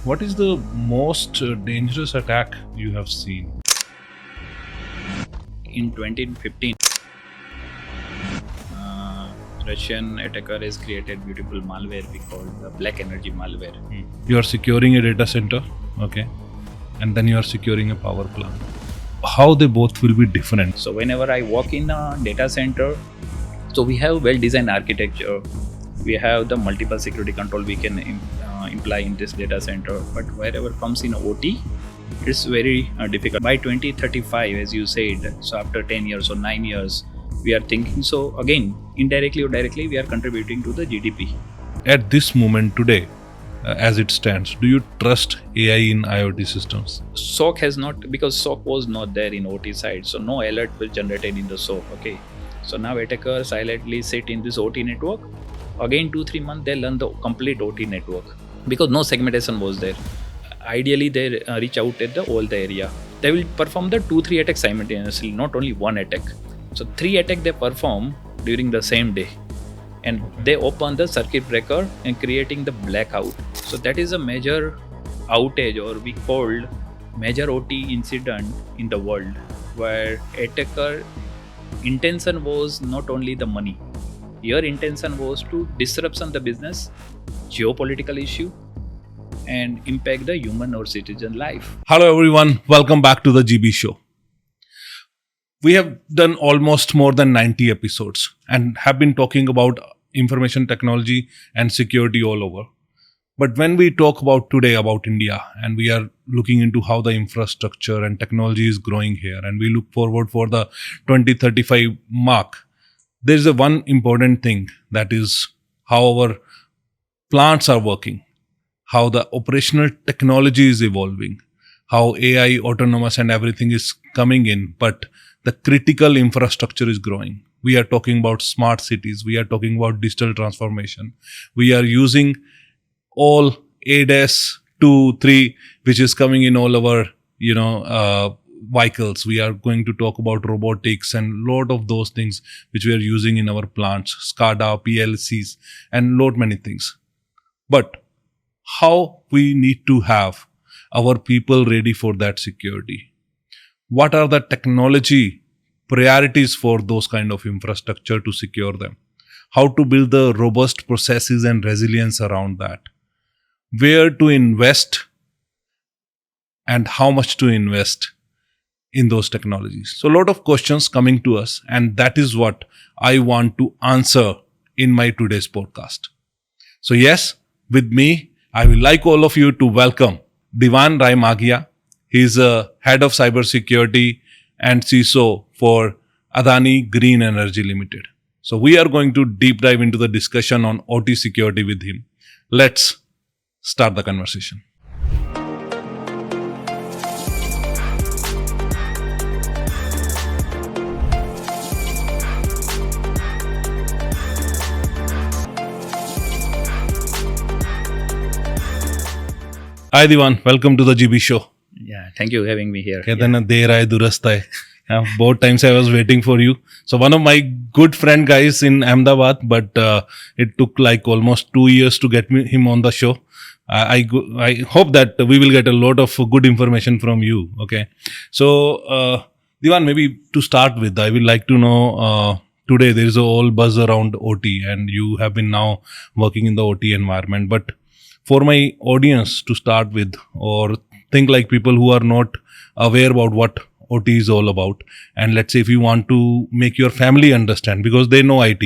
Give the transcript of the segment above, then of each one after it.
what is the most dangerous attack you have seen? In 2015, Russian attacker has created beautiful malware we call the black energy malware. You are securing a data center, okay, and then you are securing a power plant. How they both will be different? So whenever I walk in a data center, so we have well-designed architecture. We have the multiple security control we can imply in this data center. But wherever comes in OT, it's very difficult. By 2035, as you said, so after 10 years or 9 years, we are thinking, so again, indirectly or directly, we are contributing to the GDP. At this moment today, as it stands, do you trust AI in IoT systems? SOC has not, because SOC was not there in OT side, so no alert will generated in the SOC, okay. So now attackers silently sit in this OT network. Again, 2-3 months, they learn the complete OT network because no segmentation was there. Ideally, they reach out at all the area. They will perform the 2-3 attacks simultaneously, not only one attack. So 3 attacks they perform during the same day. And they open the circuit breaker and creating the blackout. So that is a major outage, or we called major OT incident in the world, where attacker intention was not only the money. Your intention was to disruption the business, geopolitical issue, and impact the human or citizen life. Hello everyone, welcome back to the GB show. We have done almost more than 90 episodes and have been talking about information technology and security all over. But when we talk about today about India, and we are looking into how the infrastructure and technology is growing here, and we look forward for the 2035 mark, there is a one important thing, that is how our plants are working, how the operational technology is evolving, how AI, autonomous and everything is coming in, but the critical infrastructure is growing. We are talking about smart cities. We are talking about digital transformation. We are using all ADAS 2, 3, which is coming in all our, vehicles. We are going to talk about robotics and lot of those things which we are using in our plants, SCADA, PLCs, and lot many things. But how we need to have our people ready for that security? What are the technology priorities for those kind of infrastructure to secure them? How to build the robust processes and resilience around that? Where to invest and how much to invest in those technologies? So a lot of questions coming to us, and that is what I want to answer in my today's podcast. So yes, with me, I would like all of you to welcome Divan Raimagia. He is a head of cybersecurity and CISO for Adani Green Energy Ltd. So we are going to deep dive into the discussion on OT security with him. Let's start the conversation. Hi Divan, welcome to the GB show. Yeah, thank you for having me here. Both times I was waiting for you. So one of my good friend guys in Ahmedabad, but it took like almost 2 years to get him on the show. I hope that we will get a lot of good information from you. Okay. So Divan, maybe to start with, I would like to know, today there is a whole buzz around OT, and you have been now working in the OT environment. But for my audience to start with, or think like people who are not aware about what OT is all about, and let's say if you want to make your family understand, because they know IT,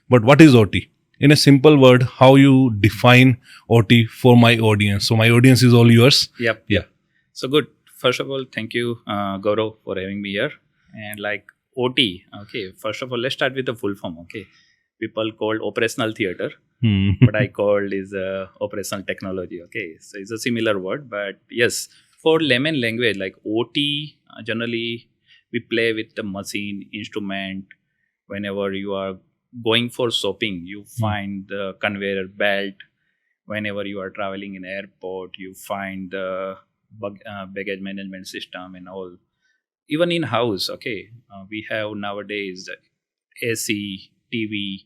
but what is OT? In a simple word, how you define OT for my audience. So my audience is all yours. Yep. Yeah. So good. First of all, thank you, Gaurav, for having me here. And like OT, okay, first of all, let's start with the full form, okay. People called operational theater. What I called is operational technology. Okay, so it's a similar word, but yes, for layman language, like OT, generally we play with the machine, instrument. Whenever you are going for shopping, you find the conveyor belt. Whenever you are traveling in airport, you find the baggage management system and all. Even in house, okay, we have nowadays AC, TV,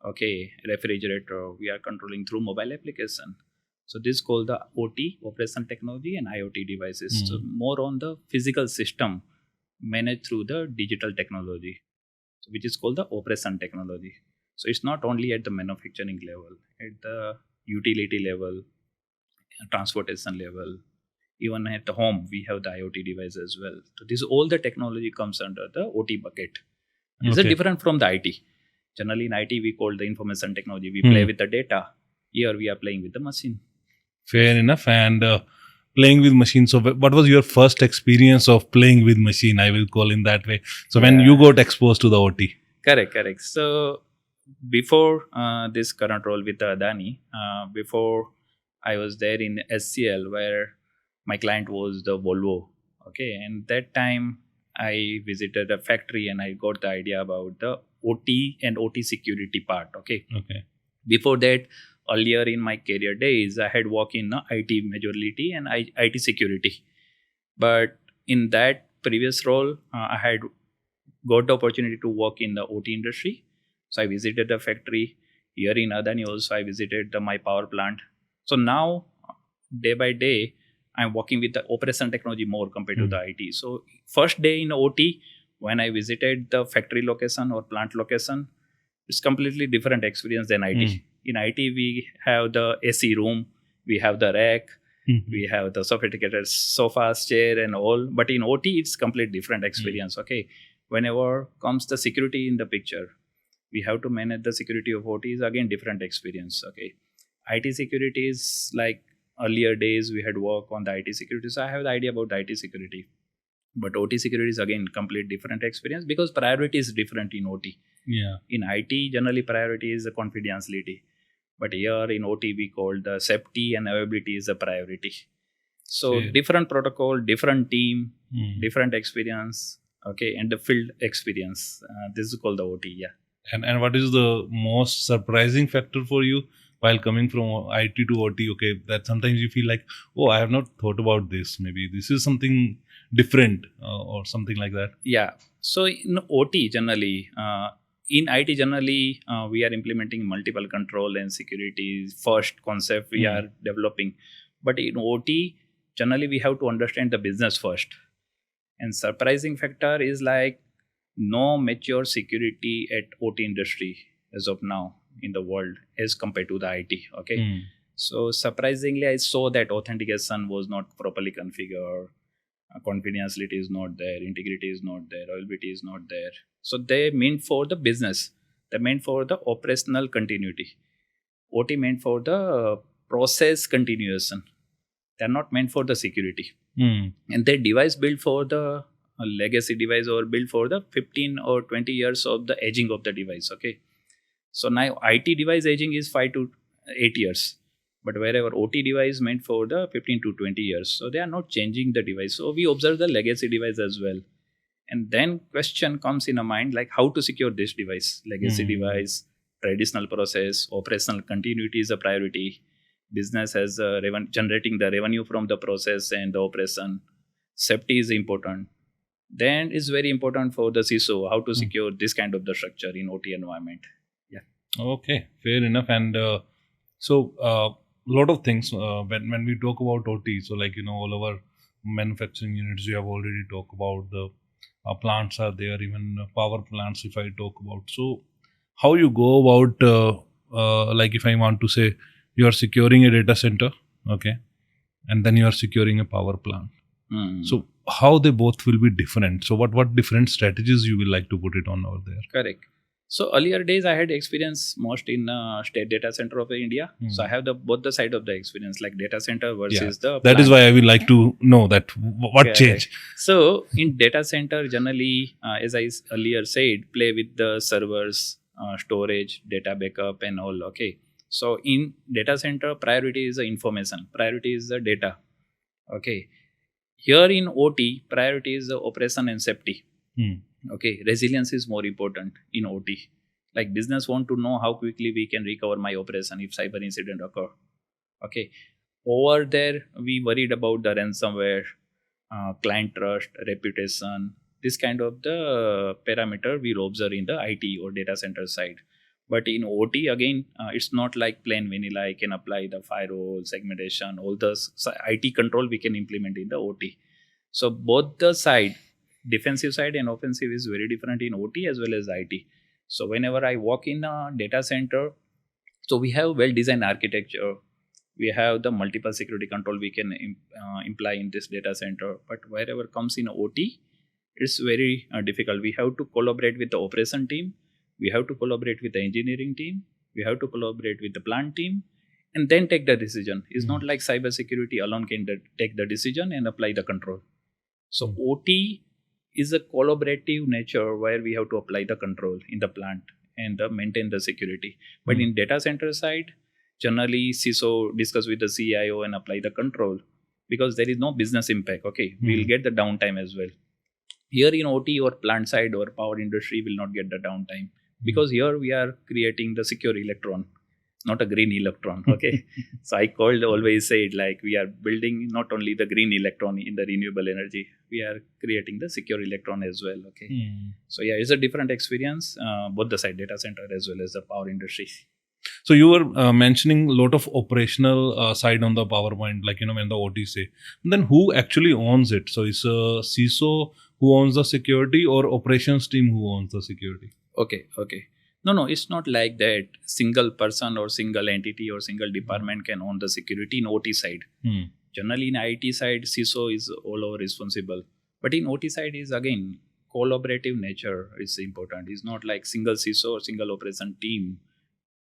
okay, refrigerator, we are controlling through mobile application. So this is called the OT, operational technology, and IoT devices. So more on the physical system managed through the digital technology, which is called the operation technology. So it's not only at the manufacturing level, at the utility level, transportation level, even at the home we have the IoT device as well. So this all the technology comes under the OT bucket. This is different from the IT. Generally in IT we call the information technology. We play with the data. Here we are playing with the machine. Fair enough. And playing with machine. So what was your first experience of playing with machine? I will call in that way. So when you got exposed to the OT. Correct. So before this current role with Adani, before I was there in SCL where my client was the Volvo. Okay, and that time I visited a factory and I got the idea about the OT and OT security part. Okay. Before that, earlier in my career days, I had worked in IT majority and IT security. But in that previous role, I had got the opportunity to work in the OT industry. So I visited the factory. Here in Adani also, I visited my power plant. So now, day by day, I'm working with the operation technology more compared to the IT. So first day in OT, when I visited the factory location or plant location, it's completely different experience than IT. In IT, we have the AC room, we have the rack, we have the sophisticated sofas, chair and all. But in OT, it's completely different experience. Okay, whenever comes the security in the picture, we have to manage the security of OT is again different experience. Okay, IT security is like earlier days we had worked on the IT security, so I have the idea about the IT security. But OT security is again complete different experience because priority is different in OT. In IT, generally priority is the confidentiality, but here in OT we call the safety and availability is a priority. So different protocol, different team, different experience. Okay, and the field experience. This is called the OT. And what is the most surprising factor for you while coming from IT to OT? Okay, that sometimes you feel like, oh, I have not thought about this. Maybe this is something different or something like that. So in OT generally, in IT generally, we are implementing multiple control and security first concept we are developing. But in OT, generally we have to understand the business first. And surprising factor is like no mature security at OT industry as of now in the world as compared to the IT. Okay. So surprisingly, I saw that authentication was not properly configured. Confidentiality is not there. Integrity is not there. Availability is not there. So they meant for the business. They meant for the operational continuity. OT meant for the process continuation. They're not meant for the security. And their device built for the legacy device or built for the 15 or 20 years of the aging of the device. Okay. So now IT device aging is 5 to 8 years. But wherever OT device meant for the 15 to 20 years. So they are not changing the device. So we observe the legacy device as well. And then question comes in a mind like how to secure this device. Legacy device, traditional process, operational continuity is a priority. Business has generating the revenue from the process and the operation. Safety is important. Then it's very important for the CISO how to secure this kind of the structure in OT environment. Okay, fair enough. And so lot of things when we talk about OT, so like all our manufacturing units we have already talked about, the plants are there, even power plants if I talk about. So how you go about like if I want to say you are securing a data center, okay, and then you are securing a power plant. So how they both will be different? So what different strategies you will like to put it on over there? Correct. So earlier days I had experience most in state data center of India. So I have both the side of the experience like data center versus the plant. That is why I will like to know that what changed. So in data center generally, as I earlier said, play with the servers, storage, data backup and all. Okay. So in data center, priority is the information, priority is the data. Okay. Here in OT, priority is the operation and safety. Okay, resilience is more important in OT. Like business want to know how quickly we can recover my operation if cyber incident occur. Okay, over there we worried about the ransomware, client trust, reputation. This kind of the parameter we'll observe in the IT or data center side. But in OT, again, it's not like plain vanilla. I can apply the firewall, segmentation, all the IT control we can implement in the OT. So both the side, defensive side and offensive, is very different in OT as well as IT. So whenever I walk in a data center, so we have well-designed architecture. We have the multiple security control we can imply in this data center. But wherever comes in OT, it's very difficult. We have to collaborate with the operation team. We have to collaborate with the engineering team. We have to collaborate with the plant team, and then take the decision. It's not like cybersecurity alone can take the decision and apply the control. So OT is a collaborative nature where we have to apply the control in the plant and maintain the security. But in data center side, generally CISO discuss with the CIO and apply the control because there is no business impact. Okay, we'll get the downtime as well. Here in OT or plant side or power industry will not get the downtime because here we are creating the secure electron, not a green electron. Okay, so I always say it like we are building not only the green electron in the renewable energy, we are creating the secure electron as well. Okay, so yeah, it's a different experience, both the side data center as well as the power industry. So you were mentioning a lot of operational side on the PowerPoint, like, when the OT say. Then who actually owns it? So it's a CISO who owns the security or operations team who owns the security? Okay. No, it's not like that. Single person or single entity or single department can own the security in OT side. Generally in IT side, CISO is all over responsible. But in OT side is again, collaborative nature is important. It's not like single CISO or single operation team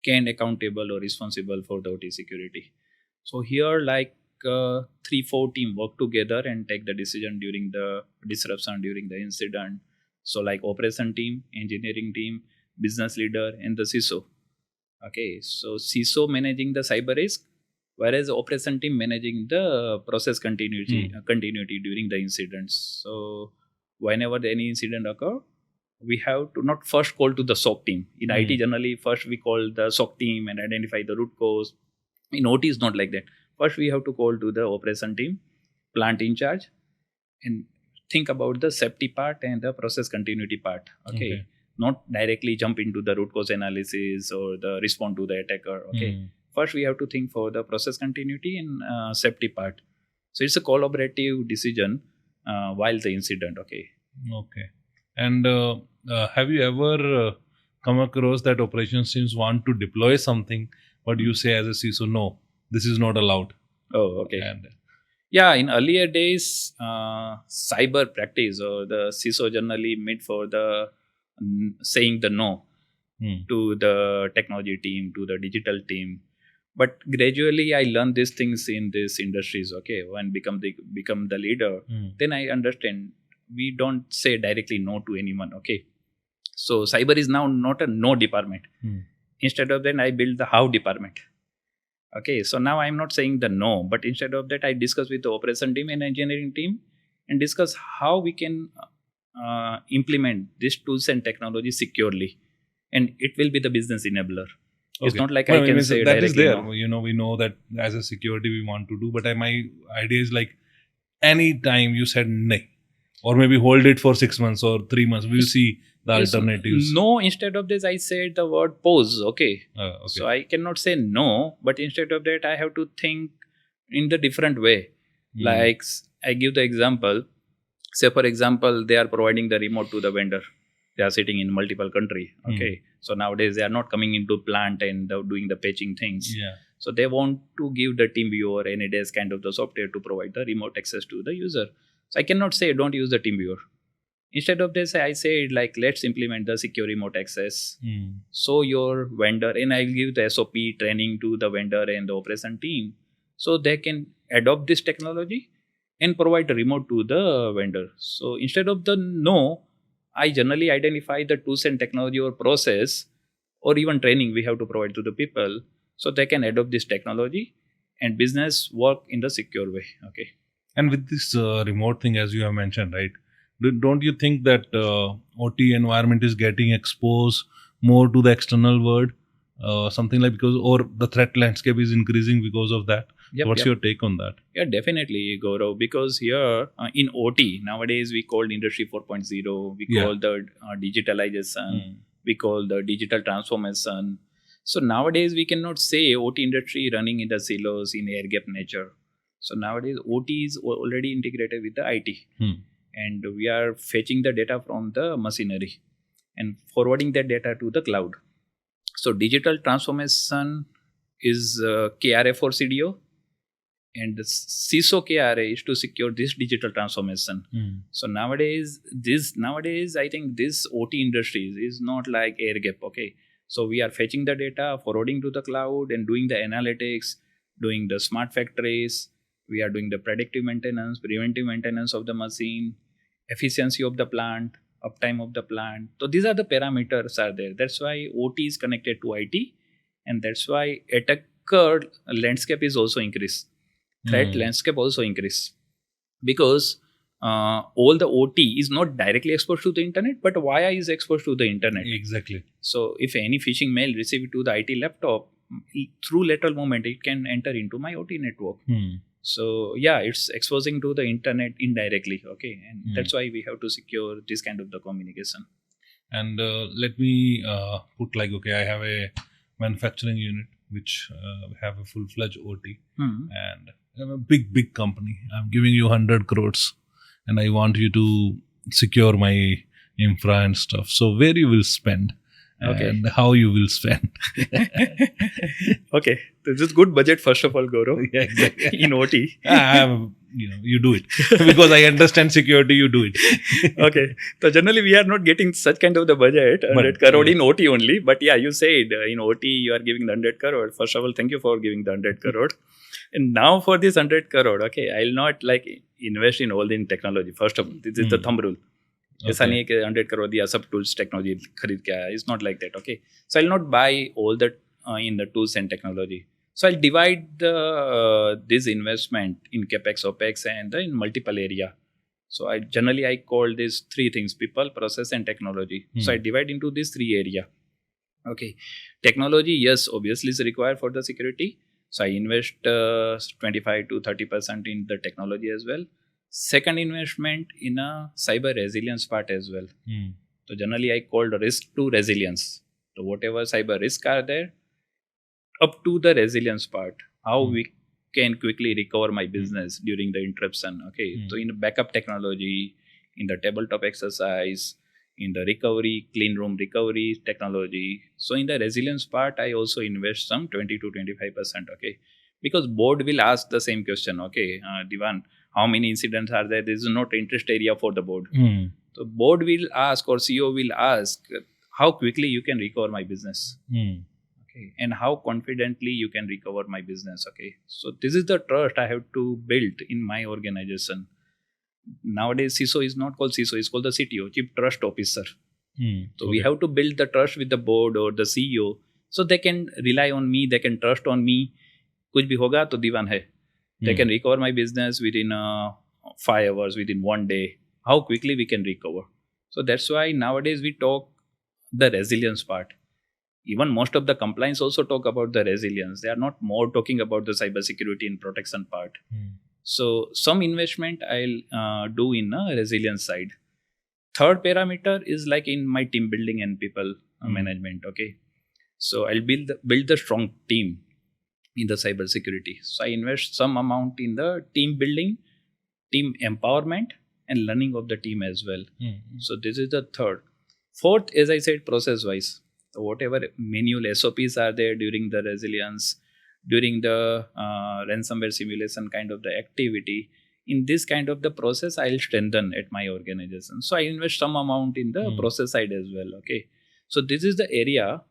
can accountable or responsible for the OT security. So here like 3-4 team work together and take the decision during the disruption, during the incident. So like operation team, engineering team, business leader and the CISO. Okay, so CISO managing the cyber risk, whereas operation team managing the process continuity during the incidents. So whenever any incident occur, we have to not first call to the SOC team. In IT, generally, first we call the SOC team and identify the root cause. In OT, is not like that. First, we have to call to the operation team, plant in charge, and think about the safety part and the process continuity part. Okay. Not directly jump into the root cause analysis or the respond to the attacker. Okay. First, we have to think for the process continuity and safety part. So it's a collaborative decision while the incident. Okay. And have you ever come across that operations teams want to deploy something, but you say as a CISO, no, this is not allowed? Oh, okay. And yeah, in earlier days, cyber practice or the CISO generally meet for the saying the no to the technology team, to the digital team. But gradually, I learned these things in these industries. Okay, when become the leader, then I understand. We don't say directly no to anyone. Okay, so cyber is now not a no department. Instead of that, I build the how department. Okay, so now I'm not saying the no, but instead of that, I discuss with the operation team and engineering team and discuss how we can implement these tools and technology securely, and it will be the business enabler. It's not like I can say that directly is there. no. We know that as a security we want to do, but my idea is like any time you said no, or maybe hold it for 6 months or 3 months, we'll see the alternatives. No, instead of this, I said the word pause. Okay. So I cannot say no, but instead of that, I have to think in the different way. Like I give the example. Say, for example, they are providing the remote to the vendor. They are sitting in multiple country. Okay. So nowadays they are not coming into plant and doing the patching things. So they want to give the TeamViewer or any desk kind of the software to provide the remote access to the user. So I cannot say don't use the TeamViewer. Instead of this, I say like let's implement the secure remote access. So your vendor, and I'll give the SOP training to the vendor and the operation team, so they can adopt this technology and provide the remote to the vendor. So instead of the no, I generally identify the tools and technology or process or even training we have to provide to the people so they can adopt this technology and business work in the secure way. Okay. And with this remote thing, as you have mentioned, right? Don't you think that OT environment is getting exposed more to the external world? Something like or the threat landscape is increasing because of that? What's your take on that? Yeah, definitely, Gaurav. Because here in OT, nowadays we call Industry 4.0, we call the digitalization, we call the digital transformation. So nowadays we cannot say OT industry running in the silos in air gap nature. So nowadays OT is already integrated with the IT, and we are fetching the data from the machinery and forwarding that data to the cloud. So digital transformation is KRA for CDO, and the CISO KRA is to secure this digital transformation. So nowadays I think this OT industries is not like air gap. Okay, so we are fetching the data, forwarding to the cloud, and doing the analytics, doing the smart factories. We are doing the predictive maintenance, preventive maintenance of the machine, efficiency of the plant, uptime of the plant. So these are the parameters are there. That's why OT is connected to IT, and that's why attacker landscape is also increased. Threat landscape also increase, because all the OT is not directly exposed to the internet, but via is exposed to the internet. Exactly. So if any phishing mail received to the IT laptop, through lateral movement, it can enter into my OT network. So yeah, it's exposing to the internet indirectly. Okay, and that's why we have to secure this kind of the communication. And let me put like, okay, I have a manufacturing unit which have a full-fledged OT, and I'm a big company. I'm giving you 100 crores, and I want you to secure my infra and stuff. So where you will spend, and how you will spend. Okay, this is good budget first of all, Gaurav. Yeah, exactly. In OT. You do it because I understand security. You do it. Okay, so generally we are not getting such kind of the budget, 100 crore in OT only. But yeah, you said in OT you are giving the 100 crore. First of all, thank you for giving the 100 crore. And now for this 100 crore, okay, I'll not like invest in all the technology. First of all, this is the thumb rule. ऐसा नहीं है कि 100 crore दिया सब tools technology खरीद के आया. It's not like that. Okay, so I'll not buy all the in the tools and technology. So I'll divide this investment in capex, opex, and in multiple area. So I call these three things: people, process, and technology. So I divide into these three area. Okay, technology, yes, obviously is required for the security. So I invest 25 to 30% in the technology as well. Second investment in a cyber resilience part as well. So generally I called risk to resilience. So whatever cyber risk are there, up to the resilience part, how we can quickly recover my business during the interruption. Okay, so in backup technology, in the tabletop exercise, in the recovery, clean room recovery technology. So in the resilience part, I also invest some 20 to 25%. Okay, because board will ask the same question. Okay, Divan, how many incidents are there? This is not interest area for the board. So board will ask or CEO will ask how quickly you can recover my business. Okay, and how confidently you can recover my business. Okay, so this is the trust I have to build in my organization. Nowadays, CISO is not called CISO, it's called the CTO, Chief Trust Officer. So we have to build the trust with the board or the CEO, so they can rely on me, they can trust on me. कुछ भी होगा तो दीवान है. They can recover my business within 5 hours, within 1 day. How quickly we can recover. So that's why nowadays we talk the resilience part. Even most of the compliance also talk about the resilience. They are not more talking about the cybersecurity and protection part. So some investment I'll do in a resilience side. Third parameter is like in my team building and people management. Okay, so I'll build the strong team in the cybersecurity. So I invest some amount in the team building, team empowerment, and learning of the team as well. So this is the third. Fourth, as I said, process wise. So whatever manual SOPs are there during the resilience, during the ransomware simulation kind of the activity, in this kind of the process, I'll strengthen at my organization. So I invest some amount in the process side as well. Okay, so this is the area,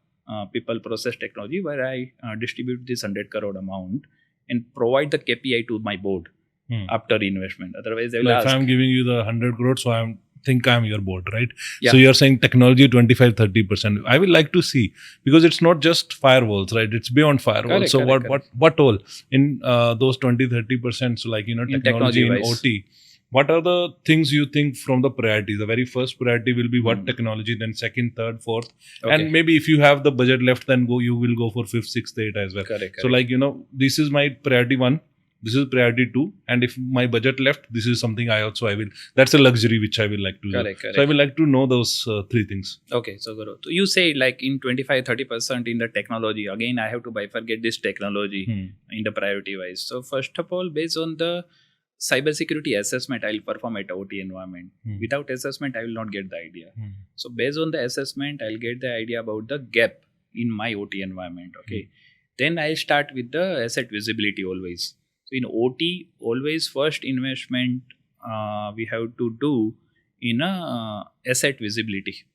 people, process, technology, where I distribute this 100 crore amount and provide the KPI to my board after investment. Otherwise, they will ask. If I'm giving you the 100 crores, so I'm your board, right? Yeah. So you're saying technology 25-30%. I will like to see, because it's not just firewalls, right? It's beyond firewalls. What all in those 20-30%? So like, technology in OT. What are the things you think from the priority? The very first priority will be what technology, then second, third, fourth. Okay. And maybe if you have the budget left, then you will go for fifth, sixth, eighth as well. Correct. So like, this is my priority one. This is priority 2, and if my budget left, this is something I will. That's a luxury which I will like to do. Correct. So I will like to know those 3 things. Okay, so Gaurav, so you say like in 25-30% in the technology. Again, I have to bifurcate this technology in the priority wise. So first of all, based on the cybersecurity assessment, I'll perform at OT environment. Without assessment, I will not get the idea. So based on the assessment, I'll get the idea about the gap in my OT environment. Okay, then I'll start with the asset visibility always. So in OT, always first investment we have to do in a asset visibility.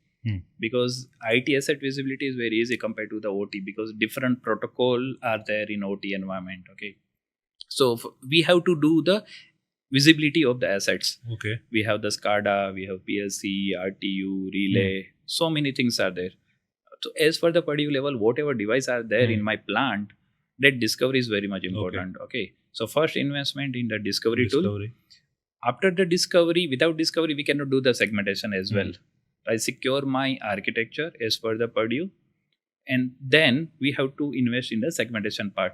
Because IT asset visibility is very easy compared to the OT because different protocol are there in OT environment. Okay, so we have to do the visibility of the assets. Okay, we have the SCADA, we have PLC, RTU, relay, so many things are there. So as for the Purdue level, whatever device are there in my plant, that discovery is very much important. Okay, so first investment in the discovery tool. After the discovery, without discovery, we cannot do the segmentation as well. I secure my architecture as per the Purdue, and then we have to invest in the segmentation part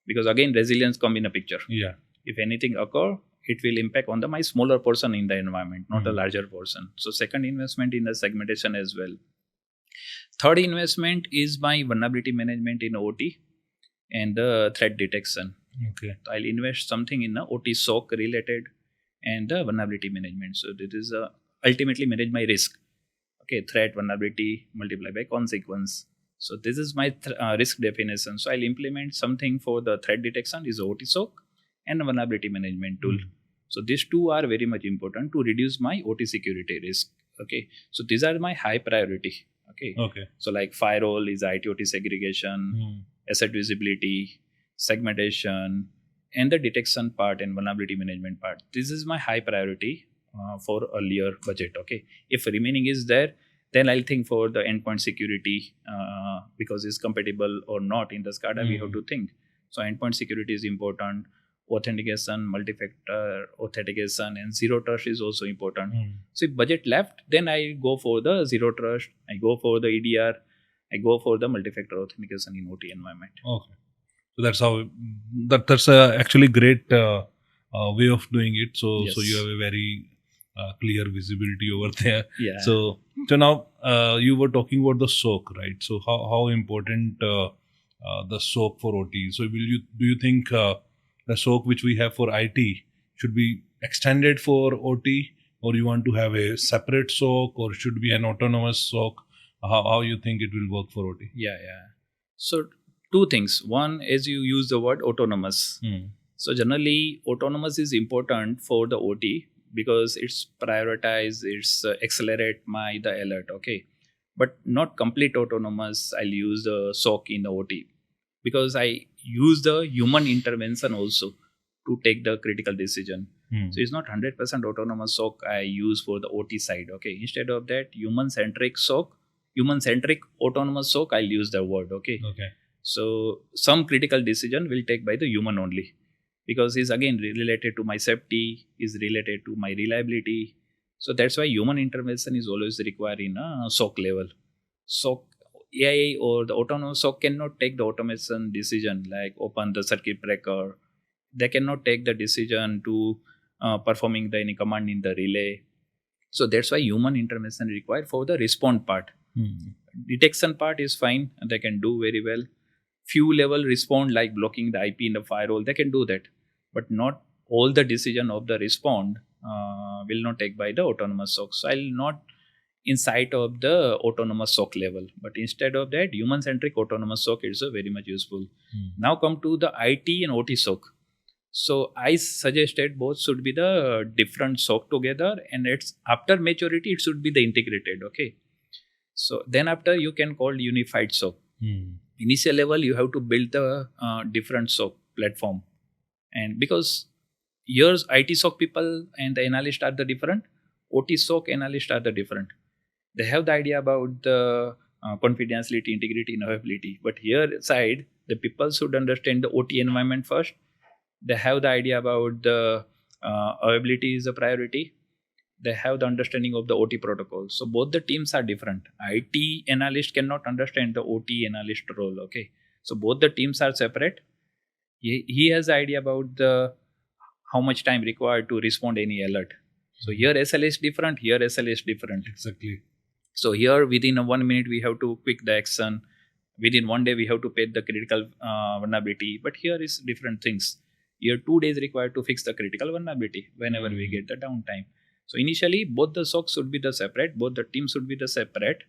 because again resilience come in a picture. Yeah, if anything occur, it will impact on the my smaller portion in the environment, not a larger portion. So second investment in the segmentation as well. Third investment is my vulnerability management in OT and the threat detection. Okay, I'll invest something in the OT SOC related and the vulnerability management. So this is ultimately manage my risk. Okay, threat, vulnerability, multiply by consequence. So this is my risk definition. So I'll implement something for the threat detection is OT SOC and vulnerability management tool. So these two are very much important to reduce my OT security risk. Okay, so these are my high priority. Okay. So like firewall is IT OT segregation, asset visibility, segmentation, and the detection part and vulnerability management part. This is my high priority for earlier budget. Okay, if remaining is there, then I'll think for the endpoint security because it's compatible or not in the SCADA. We have to think. So endpoint security is important. Authentication, multi-factor authentication, and zero trust is also important. So if budget left, then I go for the zero trust, I go for the EDR, I go for the multi-factor authentication in OT environment. Okay, so that's how that's actually great way of doing it. So Yes. so you have a very clear visibility over there. Yeah. So now you were talking about the SOC, right? So how important the SOC for OT? So do you think the SOC which we have for IT should be extended for OT, or you want to have a separate SOC, or should be an autonomous SOC? How you think it will work for OT? Yeah. So two things. One, as you use the word autonomous. So generally, autonomous is important for the OT because it's prioritize, it's accelerate the alert. Okay, but not complete autonomous. I'll use the SOC in the OT because I use the human intervention also to take the critical decision. So it's not 100% autonomous SOC I use for the OT side. Okay, instead of that, human-centric SOC, human-centric autonomous SOC, I'll use the word. Okay. So some critical decision will take by the human only because it's again related to my safety, is related to my reliability. So that's why human intervention is always required in a SOC level. SOC AI or the autonomous SOC cannot take the automation decision like open the circuit breaker. They cannot take the decision to performing any command in the relay. So that's why human intervention required for the response part. Detection part is fine and they can do very well. Few level respond like blocking the IP in the firewall, they can do that. But not all the decision of the respond will not take by the autonomous SOC. So I'll not inside of the autonomous SOC level, but instead of that, human-centric autonomous SOC is very much useful. Now come to the IT and OT SOC. So I suggested both should be the different SOC together, and it's after maturity it should be the integrated. Okay, so then after you can call unified SOC. Initial level you have to build the different SOC platform, and because yours IT SOC people and the analysts are the different, OT SOC analysts are the different. They have the idea about the confidentiality, integrity, and availability. But here side, the people should understand the OT environment first. They have the idea about the availability is a priority. They have the understanding of the OT protocol. So both the teams are different. IT analyst cannot understand the OT analyst role. Okay, so both the teams are separate. he has the idea about the how much time required to respond any alert. So here SLA is different, here SLA is different. Exactly. So here within 1 minute we have to quick the action. Within 1 day we have to patch the critical vulnerability. But here is different things. Here 2 days required to fix the critical vulnerability whenever we get the downtime. So initially both the SOC should be the separate, both the teams should be the separate.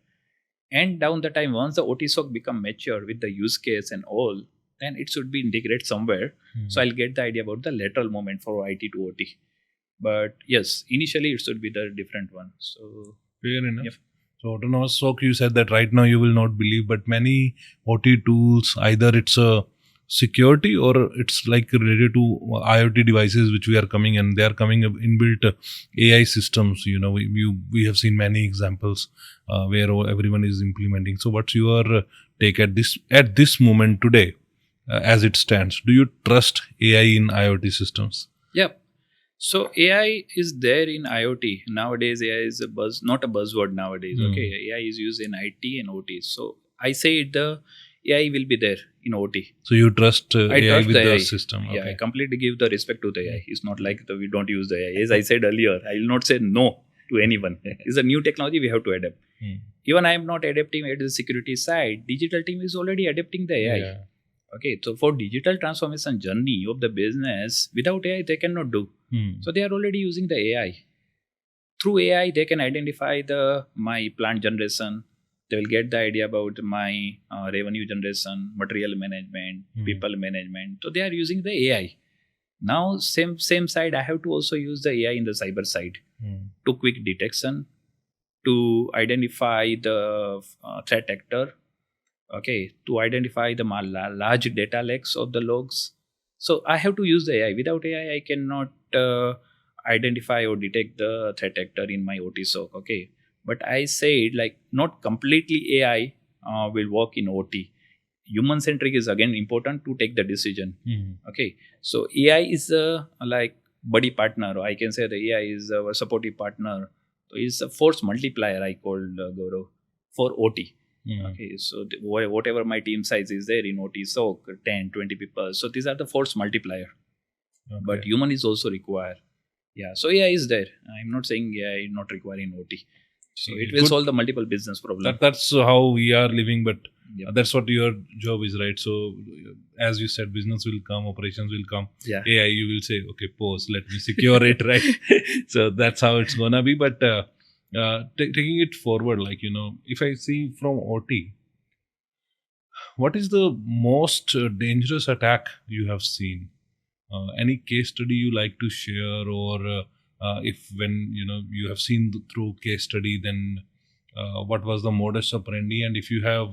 And down the time, once the OT SOC become mature with the use case and all, then it should be integrated somewhere. So I'll get the idea about the lateral movement for IT to OT. But yes, initially it should be the different one. So fair enough. Yep. So autonomous SOC, you said that right now you will not believe, but many OT tools, either it's a security or it's like related to IoT devices which we are coming, and they are coming inbuilt AI systems. We have seen many examples where everyone is implementing. So what's your take at this moment today as it stands? Do you trust AI in IoT systems? yeah. So AI is there in IoT. Nowadays AI is not a buzzword nowadays. Okay, AI is used in IT and OT. So I say the AI will be there in OT. So you trust AI trust with the the AI. system? Yeah, Okay. I completely give the respect to the AI. It's not like we don't use the AI. As I said earlier, I will not say no to anyone. It's a new technology, we have to adapt. Even I am not adapting at the security side. Digital team is already adapting the AI. Yeah. Okay, so for digital transformation journey of the business, without AI they cannot do. So they are already using the AI. Through AI, they can identify my plant generation. They will get the idea about my revenue generation, material management, people management. So they are using the AI. Now, same side, I have to also use the AI in the cyber side to quick detection, to identify the threat actor. Okay, to identify the large data lakes of the logs. So I have to use the AI. Without AI, I cannot identify or detect the threat actor in my OT SOC. Okay, but I said like not completely AI will work in OT. Human-centric is again important to take the decision. Okay, so AI is like buddy partner, or I can say the AI is our supportive partner. So it's a force multiplier, I called Gaurav, for OT. Okay, so whatever my team size is there in OT, so 10, 20 people. So these are the force multiplier. Okay. But human is also required. Yeah, so AI is there. I'm not saying AI is not required in OT. So it will solve the multiple business problems. That's how we are living, but Yep. that's what your job is, right? So as you said, business will come, operations will come. Yeah. AI, you will say, okay, pause, let me secure it, right? So that's how it's gonna be. But taking it forward, like, if I see from OT, what is the most dangerous attack you have seen? Any case study you like to share, or if when you have seen through case study, then what was the modus operandi, and if you have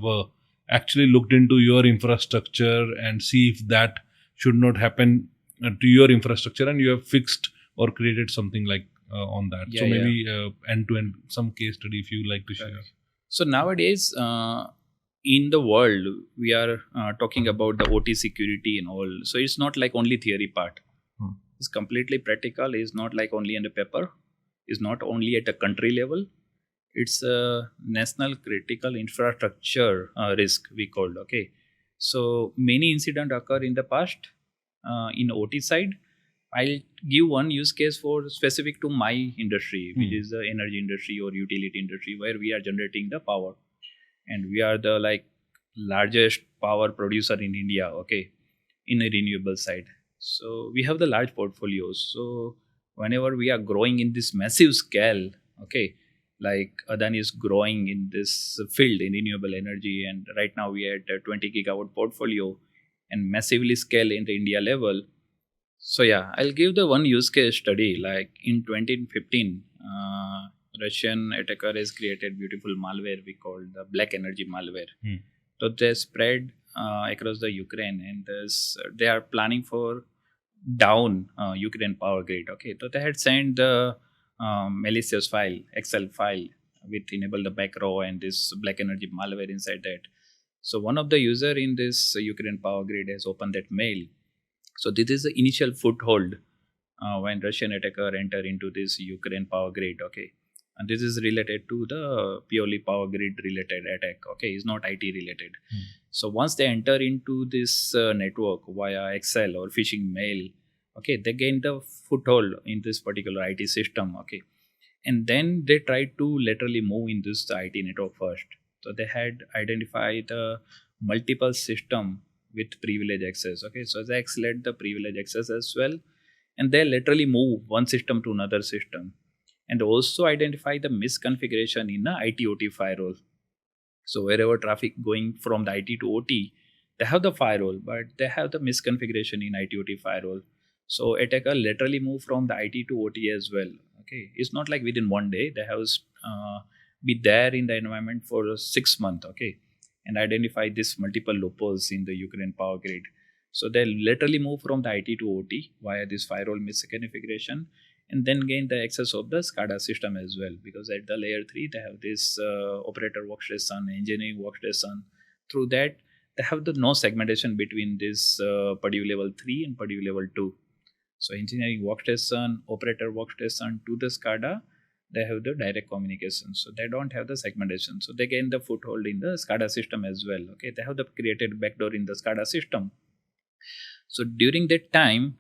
actually looked into your infrastructure and see if that should not happen to your infrastructure, and you have fixed or created something like on that. Yeah, so maybe end to end some case study if you like to share. So nowadays, in the world, we are talking about the OT security and all. So it's not like only theory part. It's completely practical. It's not like only on the paper. It's not only at a country level. It's a national critical infrastructure risk, we called. Okay, so many incidents occur in the past in OT side. I'll give one use case for specific to my industry, which is the energy industry or utility industry, where we are generating the power, and we are the largest power producer in India. Okay, in a renewable side. So we have the large portfolios. So whenever we are growing in this massive scale, okay, like Adani is growing in this field in renewable energy, and right now we are at a 20 gigawatt portfolio and massively scale in the India level. So yeah, I'll give the one use case study. Like in 2015, Russian attacker has created beautiful malware we call the black energy malware. So they spread across the Ukraine, and they are planning for down Ukraine power grid. Okay, so they had sent the malicious file, Excel file with enable the back row and this black energy malware inside that. So one of the user in this Ukraine power grid has opened that mail. So this is the initial foothold when Russian attacker enter into this Ukraine power grid. Okay, and this is related to the purely power grid related attack. Okay, it's not IT related. So once they enter into this network via Excel or phishing mail, okay, they gain the foothold in this particular IT system, okay, and then they tried to laterally move in this IT network first. So they had identified the multiple system with privilege access, okay, so they accelerate the privilege access as well, and they literally move one system to another system, and also identify the misconfiguration in the IT/OT firewall. So wherever traffic going from the IT to OT, they have the firewall, but they have the misconfiguration in IT/OT firewall. So attacker literally move from the IT to OT as well. Okay, it's not like within one day. They have be there in the environment for 6 months. Okay, and identify this multiple loopholes in the Ukraine power grid. So they literally move from the IT to OT via this firewall misconfiguration, and then gain the access of the SCADA system as well, because at the layer 3 they have this operator workstation, engineering workstation. Through that they have the no segmentation between this Purdue level 3 and Purdue level 2. So engineering workstation, operator workstation to the SCADA, they have the direct communication, so they don't have the segmentation. So they gain the foothold in the SCADA system as well. Okay, they have the created backdoor in the SCADA system. So during that time,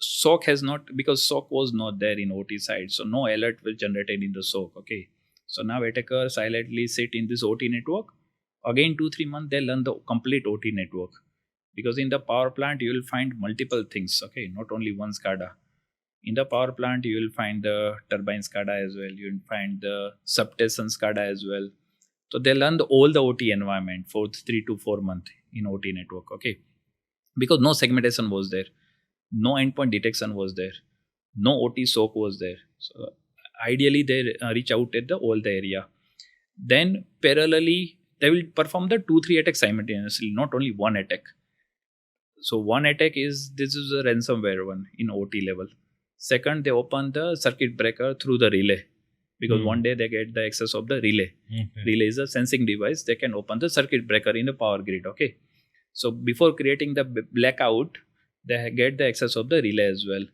SOC has not, because SOC was not there in OT side, so no alert was generated in the SOC. Okay, so now attackers silently sit in this OT network. Again, 2-3 months they learn the complete OT network, because in the power plant you will find multiple things. Okay, not only one SCADA. In the power plant you will find the turbine SCADA as well. You will find the substation SCADA as well. So they learn all the OT environment for 3 to 4 months in OT network. Okay, because no segmentation was there. No endpoint detection was there. No OT SOC was there. So ideally they reach out at all the area. Then parallelly they will perform the 2-3 attacks simultaneously, not only one attack. So one attack is, this is a ransomware one in OT level. Second, they open the circuit breaker through the relay, because one day they get the access of the relay. Okay. Relay is a sensing device. They can open the circuit breaker in the power grid. Okay, so before creating the blackout, they get the access of the relay as well.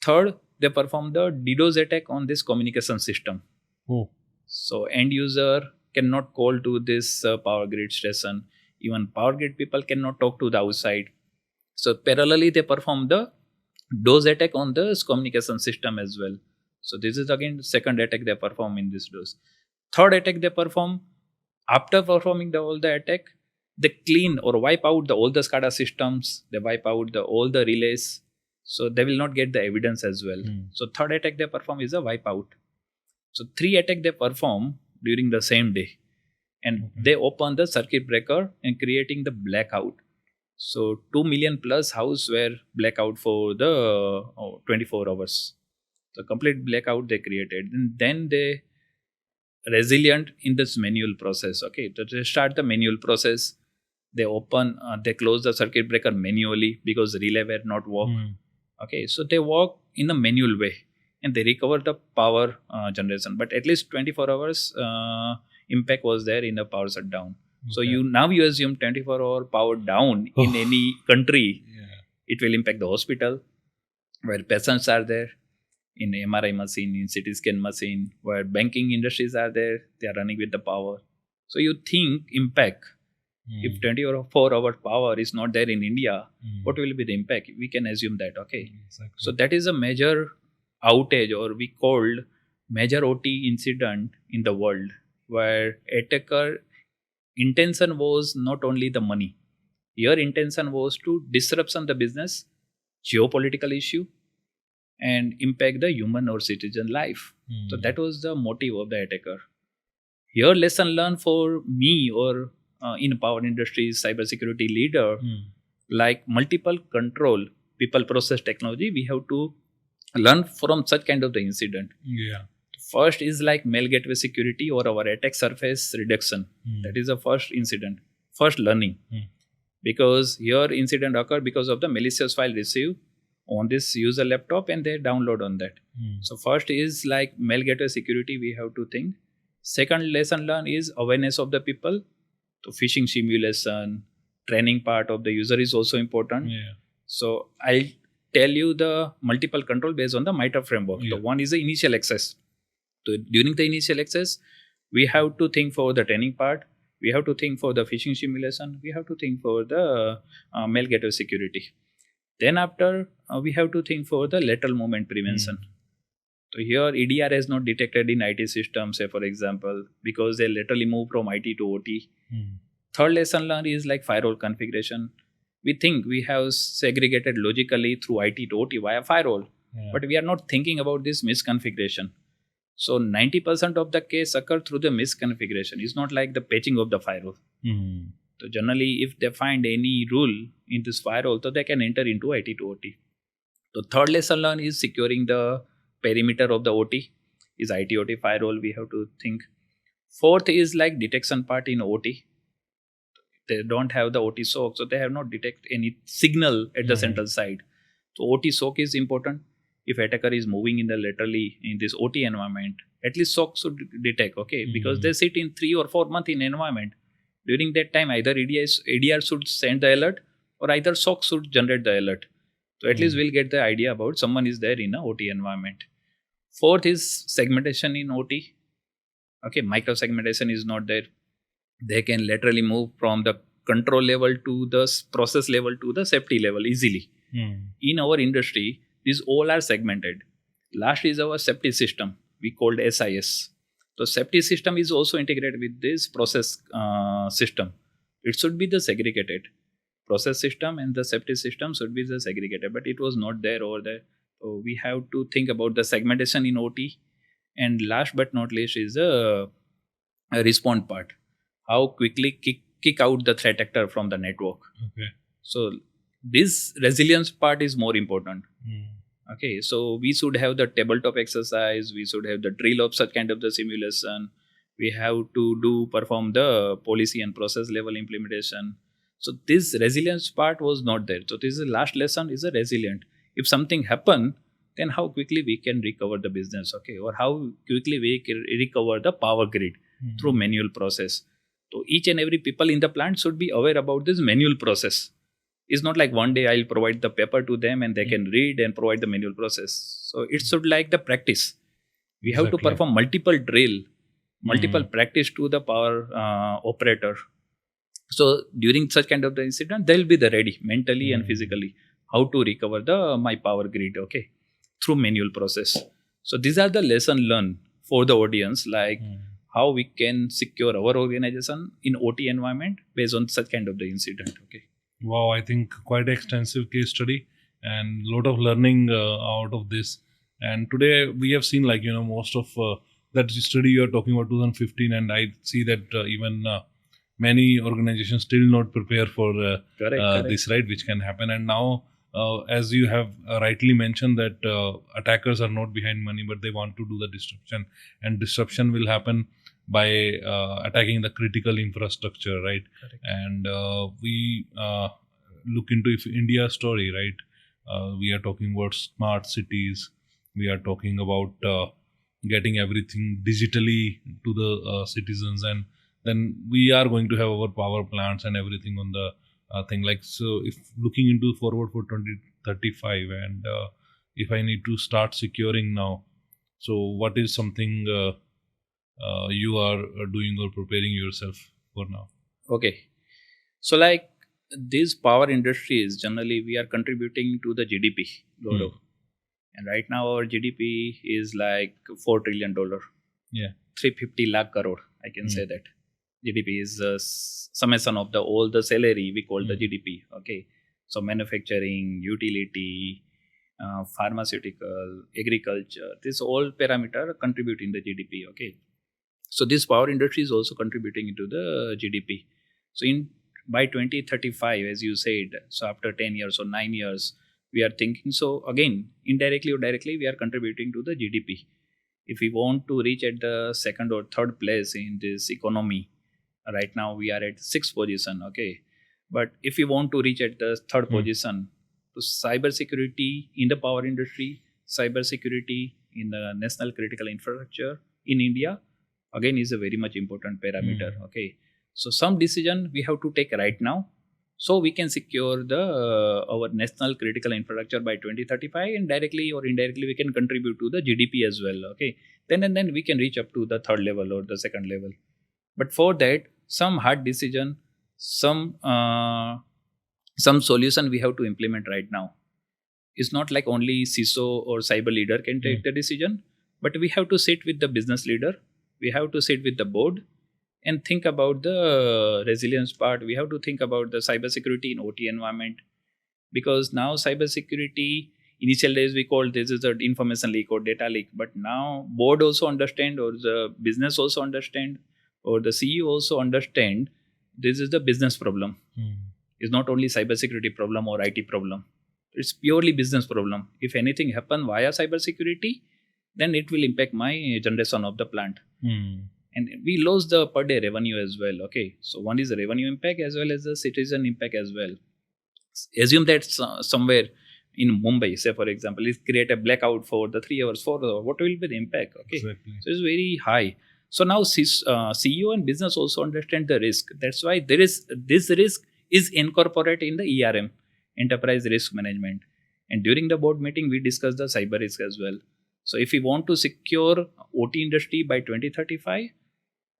Third, they perform the DDoS attack on this communication system. Oh. So end user cannot call to this power grid station. Even power grid people cannot talk to the outside. So parallelly they perform the DOS attack on the communication system as well. So this is again second attack they perform in this DOS. Third attack they perform, after performing all the attack, they clean or wipe out all the SCADA systems. They wipe out all the relays. So they will not get the evidence as well. So third attack they perform is a wipe out. So 3 attack they perform during the same day. And they open the circuit breaker and creating the blackout. So 2 million plus house were blackout for the 24 hours. So complete blackout they created. And then they resilient in this manual process. Okay, so they start the manual process. They open, they close the circuit breaker manually because relay were not work. Okay, so they work in a manual way and they recover the power generation. But at least 24 hours impact was there in the power shutdown. Okay. So you assume 24-hour power down in any country, it will impact the hospital where patients are there, in MRI machine, in CT scan machine, where banking industries are there, they are running with the power. So you think impact. If 24-hour power is not there in India, what will be the impact? We can assume that. Okay. Exactly. So that is a major outage, or we called major OT incident in the world, where attacker intention was not only the money. Your intention was to disruption the business, geopolitical issue, and impact the human or citizen life. So that was the motive of the attacker. Here lesson learned for me, or in power industries, cybersecurity leader, like multiple control, people, process, technology, we have to learn from such kind of the incident. First is like mail gateway security or our attack surface reduction. That is the first incident, first learning. Because here incident occur because of the malicious file received on this user laptop and they download on that. So first is like mail gateway security, we have to think. Second lesson learned is awareness of the people. So phishing simulation, training part of the user is also important. So I'll tell you the multiple control based on the MITRE framework. The one is the initial access. So during the initial access, we have to think for the training part. We have to think for the phishing simulation. We have to think for the mail gateway security. Then after, we have to think for the lateral movement prevention. So here EDR is not detected in IT systems, say for example, because they laterally move from IT to OT. Third lesson learned is like firewall configuration. We think we have segregated logically through IT to OT via firewall, but we are not thinking about this misconfiguration. So 90% of the case occur through the misconfiguration. It's not like the patching of the firewall. So generally, if they find any rule in this firewall, so they can enter into IT to OT. So third lesson learned is securing the perimeter of the OT. Is IT OT firewall we have to think. Fourth is like detection part in OT. They don't have the OT SOC, so they have not detect any signal at the central side. So OT SOC is important. If attacker is moving in the laterally in this OT environment, at least SOC should detect, okay? Because they sit in 3 or 4 months in environment. During that time, either ADR should send the alert or either SOC should generate the alert. So at least we'll get the idea about someone is there in a OT environment. Fourth is segmentation in OT. Okay, micro segmentation is not there. They can laterally move from the control level to the process level to the safety level easily. In our industry, these all are segmented. Last is our safety system. We called SIS. So safety system is also integrated with this process system. It should be the segregated. Process system and the safety system should be the segregated, but it was not there over there. So we have to think about the segmentation in OT. And last but not least is a response part. How quickly kick out the threat actor from the network. Okay. So this resilience part is more important. Okay, so we should have the tabletop exercise. We should have the drill of such kind of the simulation. We have to perform the policy and process level implementation. So this resilience part was not there. So this is the last lesson is a resilient. If something happen, then how quickly we can recover the business, okay? Or how quickly we can recover the power grid through manual process. So each and every people in the plant should be aware about this manual process. It's not like one day I'll provide the paper to them and they can read and provide the manual process. So it should like the practice. We have to perform multiple drill, multiple practice to the power operator. So during such kind of the incident, they'll be the ready mentally and physically how to recover my power grid, okay, through manual process. So these are the lesson learned for the audience, like how we can secure our organization in OT environment based on such kind of the incident, okay. Wow, I think quite extensive case study and lot of learning out of this. And today we have seen most of that study you are talking about 2015, and I see that even many organizations still not prepare for Correct. this, right, which can happen. And now as you have rightly mentioned that attackers are not behind money, but they want to do the disruption, and disruption will happen by attacking the critical infrastructure, right? Correct. And we look into if India story, right? We are talking about smart cities. We are talking about getting everything digitally to the citizens, and then we are going to have our power plants and everything on the thing. Like, so if looking into forward for 2035, and if I need to start securing now, so what is something you are doing or preparing yourself for now? Okay. So like these power industries, generally we are contributing to the GDP, Gaurav. And right now our GDP is like $4 trillion. Yeah. 350 lakh crore, I can say that. GDP is a summation of all the salary we call the GDP. Okay. So manufacturing, utility, pharmaceutical, agriculture, this all parameter contribute in the GDP. Okay. So this power industry is also contributing into the GDP. So by 2035, as you said, so after 10 years or 9 years, we are thinking, so again, indirectly or directly, we are contributing to the GDP. If we want to reach at the second or third place in this economy, right now we are at 6th position, okay. But if we want to reach at the third position, so cybersecurity in the power industry, cybersecurity in the national critical infrastructure in India, again is a very much important parameter, okay. So some decision we have to take right now, so we can secure our national critical infrastructure by 2035, and directly or indirectly we can contribute to the GDP as well, okay. Then we can reach up to the third level or the second level. But for that, some hard decision, some solution we have to implement right now. It's not like only CISO or cyber leader can take the decision, but we have to sit with the business leader, we have to sit with the board and think about the resilience part. We have to think about the cybersecurity in OT environment, because now cybersecurity, initial days we called this is an information leak or data leak, but now board also understand, or the business also understand, or the CEO also understand this is the business problem. It's not only cybersecurity problem or IT problem. It's purely business problem. If anything happen via cybersecurity, then it will impact my generation of the plant. And we lose the per day revenue as well. Okay, so one is the revenue impact as well as the citizen impact as well. Assume that somewhere in Mumbai, say for example, is create a blackout for the 3 hours, 4 hours. What will be the impact? Okay, Exactly. so it's very high. So now CEO and business also understand the risk. That's why there is this risk is incorporated in the ERM, enterprise risk management. And during the board meeting, we discussed the cyber risk as well. So if we want to secure OT industry by 2035,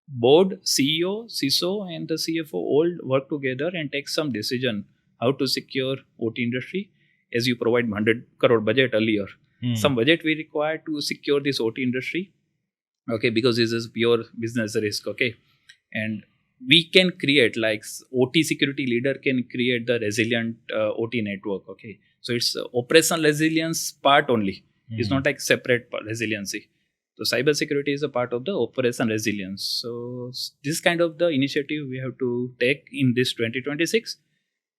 board, CEO, CISO and the CFO all work together and take some decision how to secure OT industry. As you provide 100 crore budget earlier, some budget we require to secure this OT industry. Okay, because this is pure business risk. Okay, and we can create, like OT security leader can create the resilient OT network. Okay, so it's operational resilience part only. It's not like separate resiliency. So cyber security is a part of the operation resilience. So this kind of the initiative we have to take in this 2026,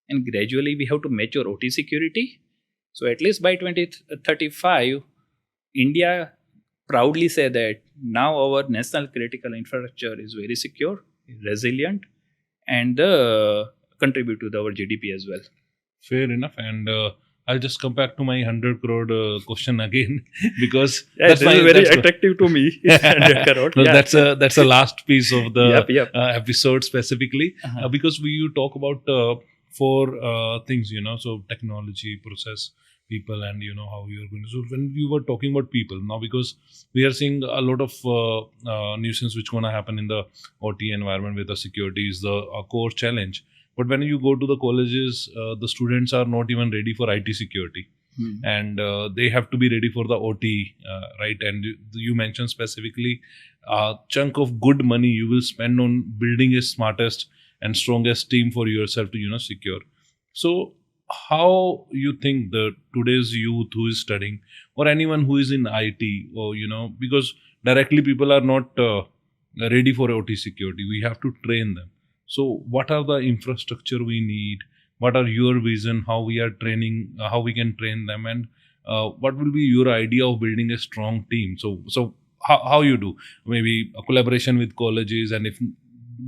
and gradually we have to mature OT security. So at least by 2035, India proudly say that now our national critical infrastructure is very secure, resilient, and contribute to our GDP as well. Fair enough. And I'll just come back to my 100 crore question again because that's very attractive to me. 100 crore. No, that's a last piece of the Yep. episode specifically because you talk about four things, so technology, process, people, and how you're going to. So when you were talking about people now, because we are seeing a lot of nuisance which going to happen in the OT environment with the security is the core challenge. But when you go to the colleges, the students are not even ready for IT security. And they have to be ready for the OT, right? And you mentioned specifically a chunk of good money you will spend on building a smartest and strongest team for yourself to, secure. So how you think the today's youth who is studying or anyone who is in IT or, because directly people are not ready for OT security. We have to train them. So what are the infrastructure we need? What are your vision? How we are training? How we can train them? And what will be your idea of building a strong team? So how you do? Maybe a collaboration with colleges, and if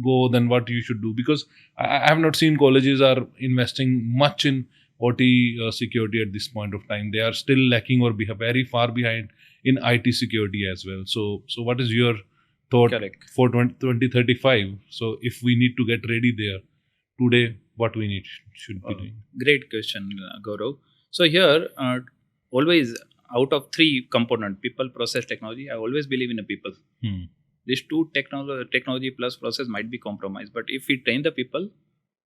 go, then what you should do? Because I have not seen colleges are investing much in OT security at this point of time. They are still lacking or very far behind in IT security as well. So what is your thought for 2035? So if we need to get ready there today, what we should be doing? Great question, Gaurav. So here, always out of three components, people, process, technology, I always believe in the people. These two, technology plus process, might be compromised. But if we train the people,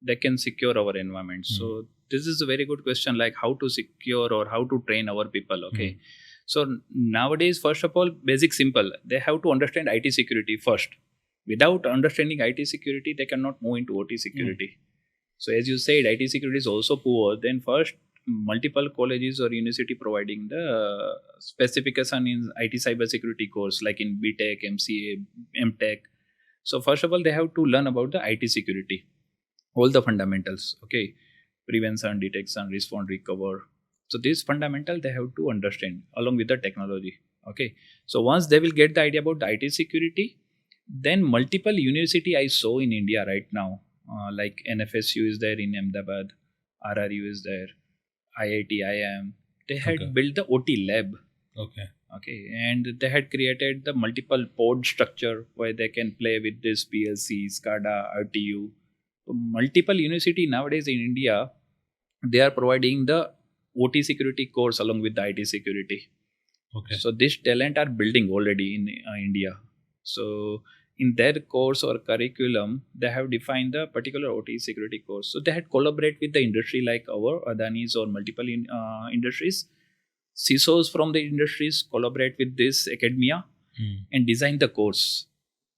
they can secure our environment. So this is a very good question, like how to secure or how to train our people. Okay. So nowadays, first of all, basic, simple. They have to understand IT security first. Without understanding IT security, they cannot move into OT security. So as you said, IT security is also poor. Then first, multiple colleges or university providing the specification in IT cybersecurity course, like in BTech, MCA, MTech. So first of all, they have to learn about the IT security, all the fundamentals. Okay, prevention, detection, respond, recover. So this fundamental they have to understand along with the technology. Okay, so once they will get the idea about the IT security, then multiple university I saw in India right now, like NFSU is there in Ahmedabad, RRU is there, IIT, IIM. They had built the OT lab. Okay, and they had created the multiple pod structure where they can play with this PLC, SCADA, RTU. So multiple university nowadays in India, they are providing the OT security course along with the IT security. So this talent are building already in India. So in their course or curriculum, they have defined the particular OT security course. So they had collaborate with the industry like our Adani's or multiple industries. CISOs from the industries collaborate with this academia and design the course.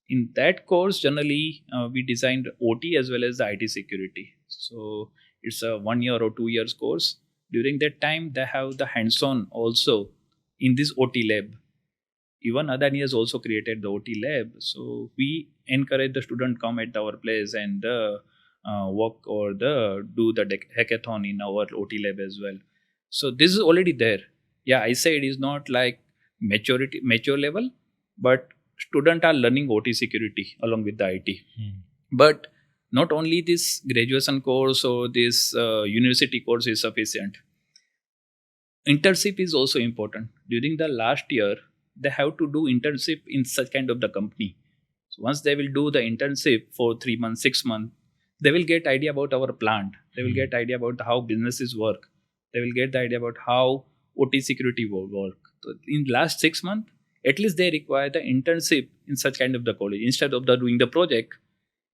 In that course, generally, we designed OT as well as the IT security. So it's a 1 year or 2 years course. During that time, they have the hands-on also in this OT lab. Even Adani has also created the OT lab. So we encourage the student come at our place and work or do the hackathon in our OT lab as well. So this is already there. Yeah, I say it is not like mature level, but students are learning OT security along with the IT. But not only this graduation course or this university course is sufficient. Internship is also important. During the last year, they have to do internship in such kind of the company. So once they will do the internship for 3 months, 6 months, they will get idea about our plant. They will get idea about how businesses work. They will get the idea about how OT security will work. So in last 6 months, at least they require the internship in such kind of the college. Instead of doing the project,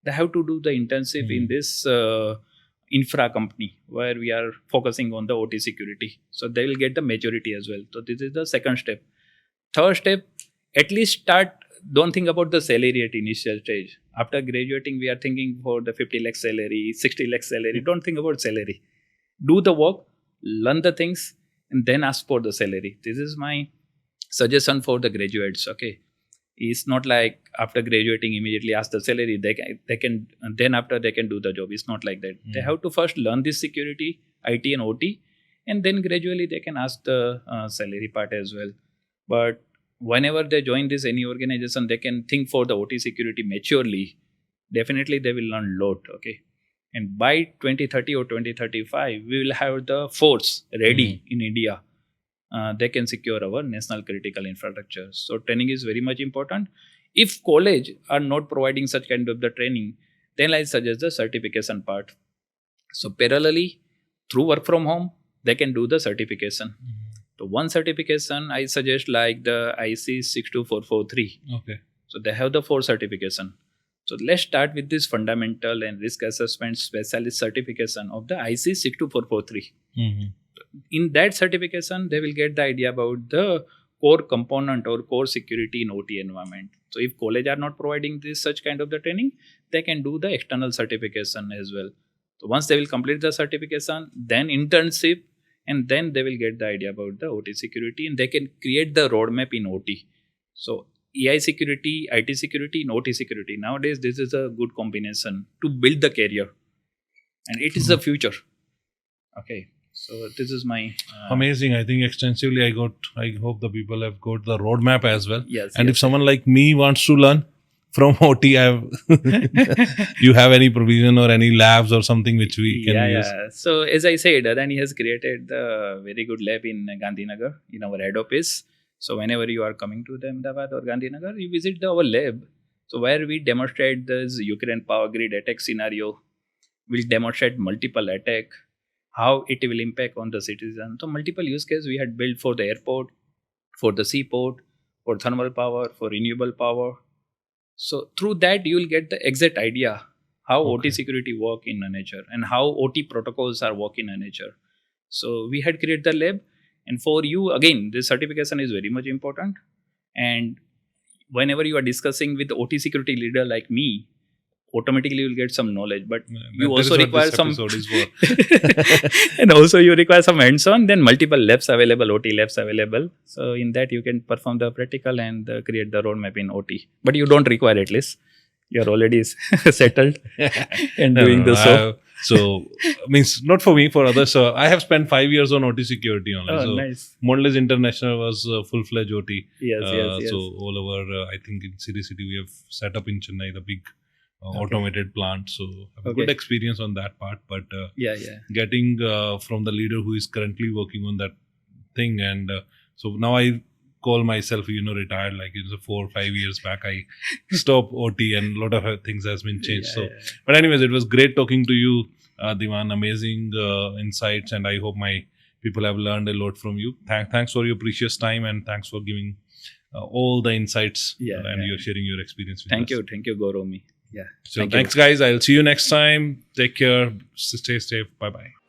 they have to do the internship in this infra company where we are focusing on the OT security. So they will get the majority as well. So this is the second step. Third step, at least don't think about the salary at initial stage. After graduating, we are thinking for the 50 lakh salary, 60 lakh salary. Don't think about salary. Do the work, learn the things, and then ask for the salary. This is my suggestion for the graduates. Okay, it's not like after graduating immediately ask the salary. They can then after they can do the job. It's not like that. They have to first learn this security, IT and OT, and then gradually they can ask the salary part as well. But whenever they join this any organization, they can think for the OT security maturely. Definitely they will learn a lot. Okay, and by 2030 or 2035, we will have the force ready in India. They can secure our national critical infrastructure. So training is very much important. If college are not providing such kind of the training, then I suggest the certification part. So parallelly, through work from home, they can do the certification. So one certification I suggest like the IC 62443. Okay. So they have the 4 certification. So let's start with this fundamental and risk assessment specialist certification of the IC 62443. In that certification, they will get the idea about the core component or core security in OT environment. So if college are not providing this such kind of the training, they can do the external certification as well. So once they will complete the certification, then internship, and then they will get the idea about the OT security, and they can create the roadmap in OT. So AI security, IT security, and OT security. Nowadays, this is a good combination to build the career, and it is the future. Okay. So this is my amazing. I think extensively I hope the people have got the roadmap as well. Yes. And yes, if someone like me wants to learn from OT, you have any provision or any labs or something which we can use? Yeah. So as I said, Adani has created the very good lab in Gandhinagar in our head office. So whenever you are coming to the Ahmedabad or Gandhinagar, you visit our lab. So where we demonstrate this Ukraine power grid attack scenario, we'll demonstrate multiple attack, how it will impact on the citizen. So multiple use cases we had built for the airport, for the seaport, for thermal power, for renewable power. So through that, you will get the exact idea how OT security work in a nature and how OT protocols are work in a nature. So we had created the lab, and for you, again, this certification is very much important. And whenever you are discussing with OT security leader like me, automatically you will get some knowledge, but you also require some and also you require some hands-on. Then multiple labs available, OT labs available. So in that you can perform the practical and create the roadmap in OT, but you don't require, at least you're already settled and doing the so means not for me, for others. So I have spent 5 years on OT security only. Oh, so nice. Mondelez International was full-fledged OT. Yes. So all over, I think in City we have set up in Chennai the big automated plant. So I have a good experience on that part. But getting from the leader who is currently working on that thing, and so now I call myself, retired. Like it was 4 or 5 years back, I stopped OT, and a lot of things has been changed. But anyways, it was great talking to you, Divan. Amazing insights, and I hope my people have learned a lot from you. Thanks for your precious time, and thanks for giving all the insights Yeah, and yeah. you're sharing your experience with Thank us. you, Gaurav. Yeah. So Thank you. thanks, guys. I'll see you next time. Take care. Stay safe. Bye bye.